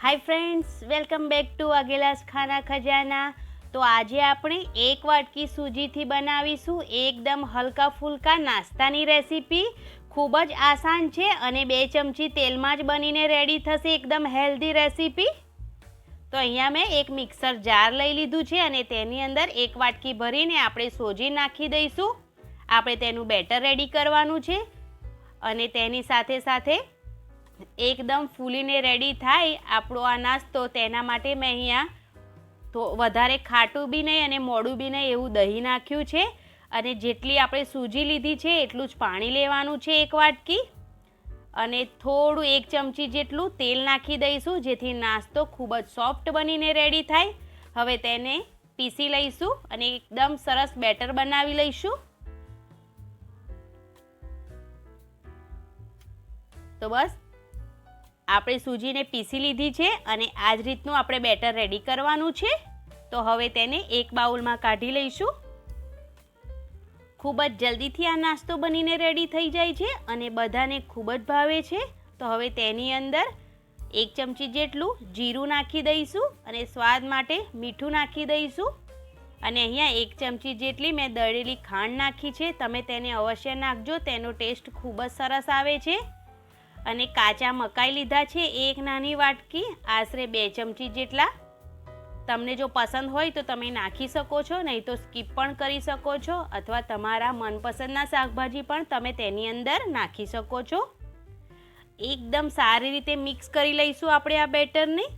Hi friends, welcome back to अगेलास खाना खजाना। तो આજે આપણે એક વાટકી સૂજીથી બનાવીશું એકદમ હલકા ફૂલકા નાસ્તાની રેસીપી। ખૂબ જ આસાન છે અને 2 ચમચી તેલમાં જ બનીને રેડી થશે એકદમ હેલ્ધી રેસીપી। તો અહીંયા મેં એક મિક્સર જાર લઈ લીધું છે અને તેની અંદર એક વાટકી ભરીને આપણે સોજી નાખી દઈશું। આપણે તેનું બેટર રેડી કરવાનું છે અને તેની સાથે સાથે એકદમ ફૂલીને રેડી થાય આપણો આ નાસ્તો, તેના માટે મેં અહીંયા તો વધારે ખાટું બી નહીં અને મોડું બી નહીં એવું દહીં નાખ્યું છે અને જેટલી આપણે સૂજી લીધી છે એટલું જ પાણી લેવાનું છે એક વાટકી અને થોડું 1 ચમચી જેટલું તેલ નાખી દઈશું જેથી નાસ્તો ખૂબ જ સોફ્ટ બનીને રેડી થાય। હવે તેને પીસી લઈશું અને એકદમ સરસ બેટર બનાવી લઈશું। તો બસ આપણે સૂજીને પીસી લીધી છે અને આ જ રીતનું આપણે બેટર રેડી કરવાનું છે। તો હવે તેને એક બાઉલમાં કાઢી લઈશું। ખૂબ જ જલ્દીથી આ નાસ્તો બનીને રેડી થઈ જાય છે અને બધાને ખૂબ જ ભાવે છે। તો હવે તેની અંદર 1 ચમચી જેટલું જીરું નાખી દઈશું અને સ્વાદ માટે મીઠું નાખી દઈશું અને અહીંયા 1 ચમચી જેટલી મેં દળેલી ખાંડ નાખી છે। તમે તેને અવશ્ય નાખજો, તેનો ટેસ્ટ ખૂબ જ સરસ આવે છે। અને કાચા મકાઈ લીધા છે એક નાની વાટકી, આશરે 2 ચમચી જેટલા। તમને જો પસંદ હોય તો તમે નાખી શકો છો, નહીં તો સ્કીપ પણ કરી શકો છો અથવા તમારા મનપસંદના શાકભાજી પણ તમે તેની અંદર નાખી શકો છો। એકદમ સારી રીતે મિક્સ કરી લઈશું આપણે આ બેટરને।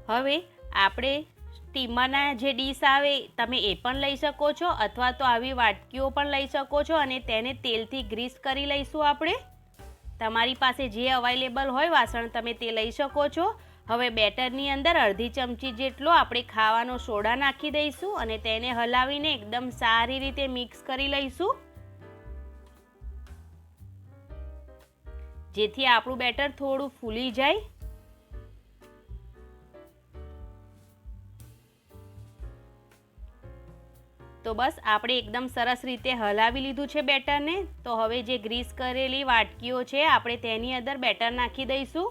હવે આપણે સ્ટીમરના જે ડીશ આવે તમે એ પણ લઈ શકો છો અથવા તો આવી વાટકીઓ પણ લઈ શકો છો અને તેને તેલથી ગ્રીસ કરી લઈશું આપણે। તમારી પાસે જે અવેલેબલ હોય વાસણ તમે તે લઈ શકો છો। હવે બેટરની અંદર અડધી ચમચી જેટલો આપણે ખાવાનો સોડા નાખી દઈશું અને તેને હલાવીને એકદમ સારી રીતે મિક્સ કરી લઈશું જેથી આપણું બેટર થોડું ફૂલી જાય। તો બસ આપણે એકદમ સરસ રીતે હલાવી લીધું છે બેટરને। તો હવે જે ગ્રીસ કરેલી વાટકીઓ છે આપણે તેની અંદર બેટર નાખી દઈશું।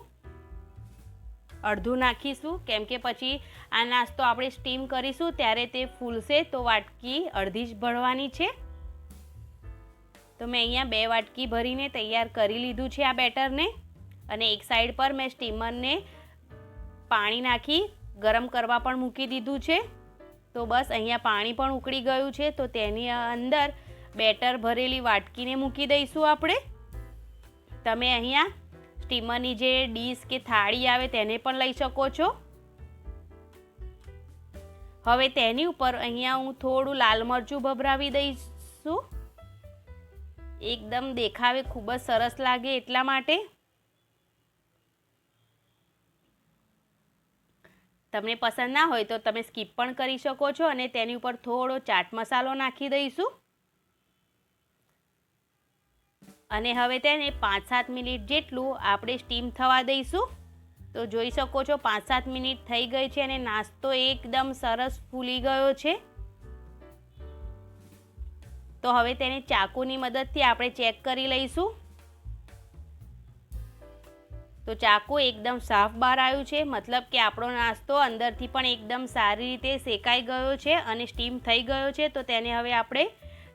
અડધું નાખીશું કેમ કે પછી આ નાસ્તો આપણે સ્ટીમ કરીશું ત્યારે તે ફૂલશે તો વાટકી અડધી જ ભરવાની છે। તો મેં અહીંયા 2 વાટકી ભરીને તૈયાર કરી લીધું છે આ બેટરને અને એક સાઈડ પર મેં સ્ટીમરને પાણી નાખી ગરમ કરવા પણ મૂકી દીધું છે। તો બસ અહીંયા પાણી પણ ઉકળી ગયું છે તો તેની અંદર બેટર ભરેલી વાટકીને મૂકી દઈશું આપણે। તમે અહીંયા સ્ટીમરની જે ડીશ કે થાળી આવે તેને પણ લઈ શકો છો। હવે તેની ઉપર અહીંયા હું થોડું લાલ મરચું ભભરાવી દઈશું, એકદમ દેખાવે ખૂબ જ સરસ લાગે એટલા માટે। તમને પસંદ ના હોય તો તમે સ્કીપ પણ કરી શકો છો અને તેની ઉપર થોડો ચાટ મસાલો નાખી દઈશું અને હવે તેને 5-7 મિનિટ જેટલું આપણે સ્ટીમ થવા દઈશું। તો જોઈ શકો છો 5-7 મિનિટ થઈ ગઈ છે અને નાસ્તો એકદમ સરસ ફૂલી ગયો છે। તો હવે તેને ચાકુની મદદથી આપણે ચેક કરી લઈશું। તો ચાકુ એકદમ સાફ બહાર આવ્યું છે, મતલબ કે આપણો નાસ્તો અંદરથી પણ એકદમ સારી રીતે શેકાઈ ગયો છે અને સ્ટીમ થઈ ગયો છે। તો તેને હવે આપણે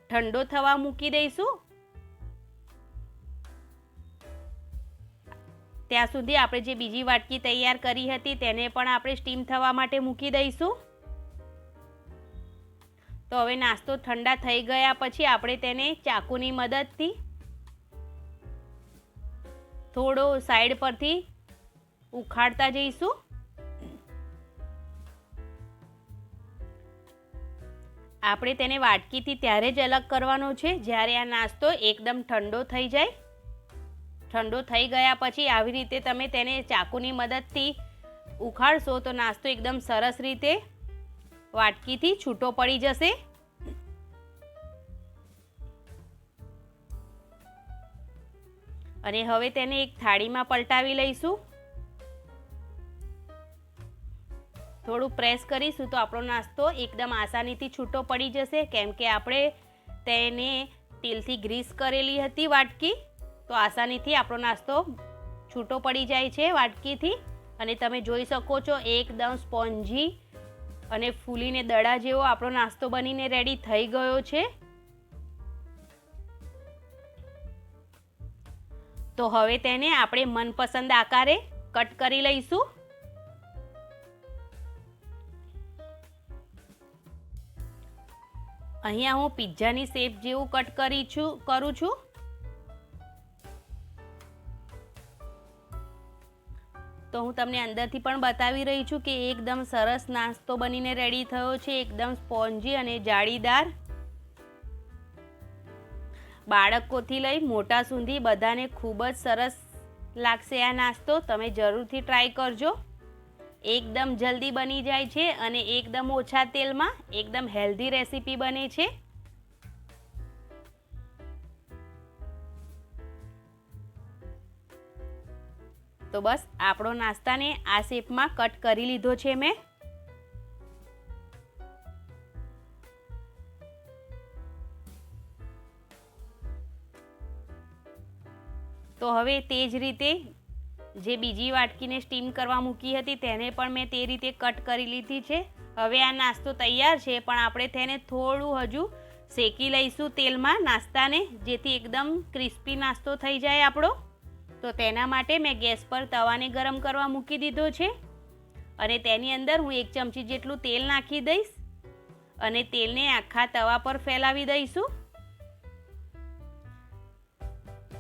ઠંડો થવા મૂકી દઈશું। ત્યાં સુધી આપણે જે બીજી વાટકી તૈયાર કરી હતી તેને પણ આપણે સ્ટીમ થવા માટે મૂકી દઈશું। તો હવે નાસ્તો ઠંડા થઈ ગયા પછી આપણે તેને ચાકુની મદદથી થોડો સાઈડ પરથી ઉખાડતા જઈશું। આપણે તેને વાટકીથી ત્યારે જ અલગ કરવાનો છે જ્યારે આ નાસ્તો એકદમ ઠંડો થઈ જાય। ઠંડો થઈ ગયા પછી આવી રીતે તમે તેને ચાકુની મદદથી ઉખાડશો તો નાસ્તો એકદમ સરસ રીતે વાટકીથી છૂટો પડી જશે। અને હવે તેને એક થાળીમાં પલટાવી લઈશું। થોડું પ્રેસ કરીશું તો આપણો નાસ્તો એકદમ આસાનીથી છૂટો પડી જશે કેમ કે આપણે તેને તેલથી ગ્રીસ કરેલી હતી વાટકી। તો આસાનીથી આપણો નાસ્તો છૂટો પડી જાય છે વાટકીથી. અને તમે જોઈ શકો છો એકદમ સ્પોન્જી અને ફૂલીને દડા જેવો આપણો નાસ્તો બનીને રેડી થઈ ગયો છે. તો હવે તેને આપણે મનપસંદ આકારે કટ કરી લઈશું. અહીંયા હું પિઝાની શેપ જેવું કટ કરું છું. તો હું તમને અંદરથી પણ બતાવી રહી છું કે એકદમ સરસ નાસ્તો બનીને રેડી થયો છે, એકદમ સ્પોન્જી અને જાળીદાર. બાળકોથી લઈ મોટા સુધી બધાને ખૂબ જ સરસ લાગશે આ નાસ્તો. તમે જરૂરથી ટ્રાય કરજો. એકદમ જલ્દી બની જાય છે અને એકદમ ઓછા તેલમાં એકદમ હેલ્ધી રેસીપી બને છે. તો બસ આપણો નાસ્તાને આ શેપમાં કટ કરી લીધો છે મેં. તો હવે તે જ રીતે જે બીજી વાટકીને સ્ટીમ કરવા મૂકી હતી તેને પણ મેં તે રીતે કટ કરી લીધી છે. હવે આ નાસ્તો તૈયાર છે, પણ આપણે તેને થોડું હજુ શેકી લઈશું તેલમાં નાસ્તાને, જેથી એકદમ ક્રિસ્પી નાસ્તો થઈ જાય આપણો. તો તેના માટે મેં ગેસ પર તવાને ગરમ કરવા મૂકી દીધો છે અને તેની અંદર હું 1 ચમચી જેટલું તેલ નાખી દઈશ અને તેલને આખા તવા પર ફેલાવી દઈશું.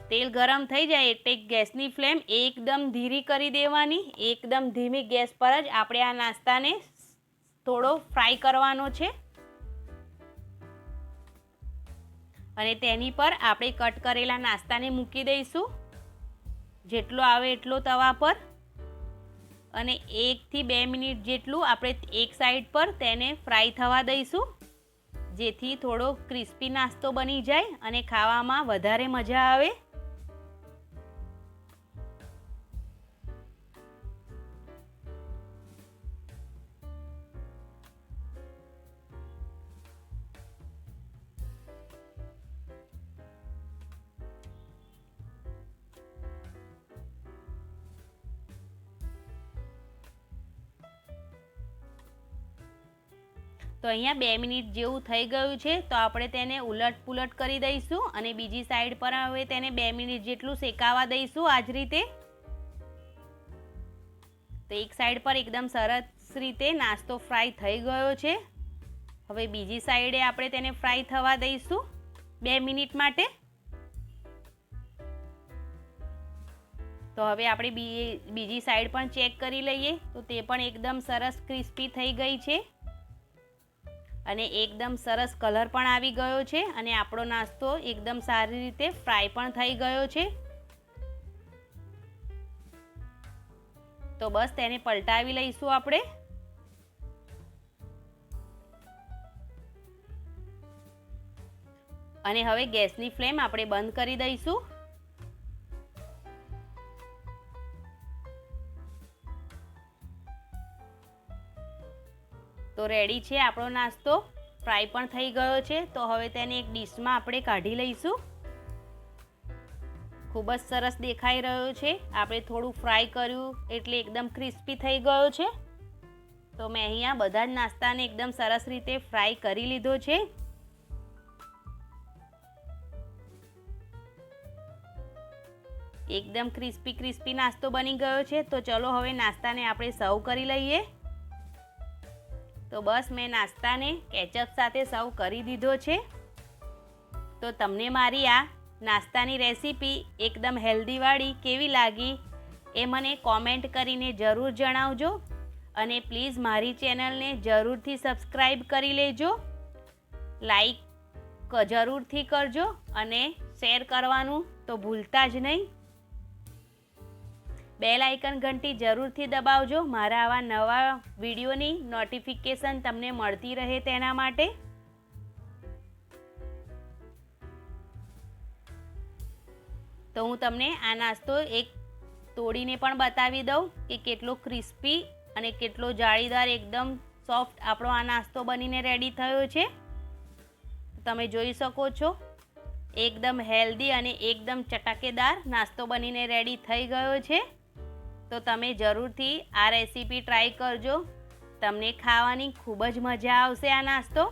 તેલ ગરમ થઈ જાય એટલે ગેસની ફ્લેમ એકદમ ધીરી કરી દેવાની. એકદમ ધીમી ગેસ પર જ આપણે આ નાસ્તાને થોડો ફ્રાય કરવાનો છે. અને તેની પર આપણે કટ કરેલા નાસ્તાને મૂકી દઈશું, જેટલો આવે એટલો તવા પર. અને 1 થી 2 મિનિટ જેટલું આપણે એક સાઈડ પર તેને ફ્રાય થવા દઈશું, જેથી થોડો ક્રિસ્પી નાસ્તો બની જાય અને ખાવામાં વધારે મજા આવે. તો અહીંયા 2 મિનિટ જેવું થઈ ગયું છે, તો આપણે તેને ઉલટ પુલટ કરી દઈશું અને બીજી સાઈડ પર હવે તેને 2 મિનિટ જેટલું શેકાવા દઈશું આ જ રીતે. તો એક સાઈડ પર એકદમ સરસ રીતે નાસ્તો ફ્રાય થઈ ગયો છે. હવે બીજી સાઈડે આપણે તેને ફ્રાય થવા દઈશું 2 મિનિટ માટે. તો હવે આપણે બીજી સાઈડ પણ ચેક કરી લઈએ. તો તે પણ એકદમ સરસ ક્રિસ્પી થઈ ગઈ છે અને એકદમ સરસ કલર પણ આવી ગયો છે અને આપણો નાસ્તો એકદમ સારી રીતે ફ્રાય પણ થઈ ગયો છે. તો બસ તેને પલટાવી લઈશું આપણે. અને હવે ગેસની ફ્લેમ આપણે બંધ કરી દઈશું. તો રેડી છે આપણો નાસ્તો, ફ્રાય પણ થઈ ગયો છે. તો હવે તેને એક ડીશમાં આપણે કાઢી લઈશું. ખૂબ જ સરસ દેખાઈ રહ્યો છે. આપણે થોડું ફ્રાય કર્યું એટલે એકદમ ક્રિસ્પી થઈ ગયો છે. તો મેં અહીંયા બધા જ નાસ્તાને એકદમ સરસ રીતે ફ્રાય કરી લીધો છે. એકદમ ક્રિસ્પી નાસ્તો બની ગયો છે. તો ચલો હવે નાસ્તાને આપણે સર્વ કરી લઈએ. તો બસ મેં નાસ્તાને કેચઅપ સાથે સર્વ કરી દીધો છે. તો તમને મારી આ નાસ્તાની રેસીપી એકદમ હેલ્ધીવાળી કેવી લાગી એ મને કોમેન્ટ કરીને જરૂર જણાવજો. અને પ્લીઝ મારી ચેનલને જરૂરથી સબસ્ક્રાઈબ કરી લેજો, લાઈક જરૂરથી કરજો અને શેર કરવાનું તો ભૂલતા જ નહીં. બેલ આઇકન ઘંટી જરૂરથી દબાવજો મારા આવા નવા વિડીયોની નોટિફિકેશન તમને મળતી રહે તેના માટે. તો હું તમને આ નાસ્તો એક તોડીને પણ બતાવી દઉં કે કેટલો ક્રિસ્પી અને કેટલો જાળીદાર એકદમ સોફ્ટ આપણો આ નાસ્તો બનીને રેડી થયો છે. તમે જોઈ શકો છો એકદમ હેલ્ધી અને એકદમ ચટાકેદાર નાસ્તો બનીને રેડી થઈ ગયો છે. તો તમે જરૂરથી આ રેસીપી ટ્રાય કરજો. તમને ખાવાની ખૂબ જ મજા આવશે આ નાસ્તો.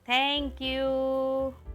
Thank you.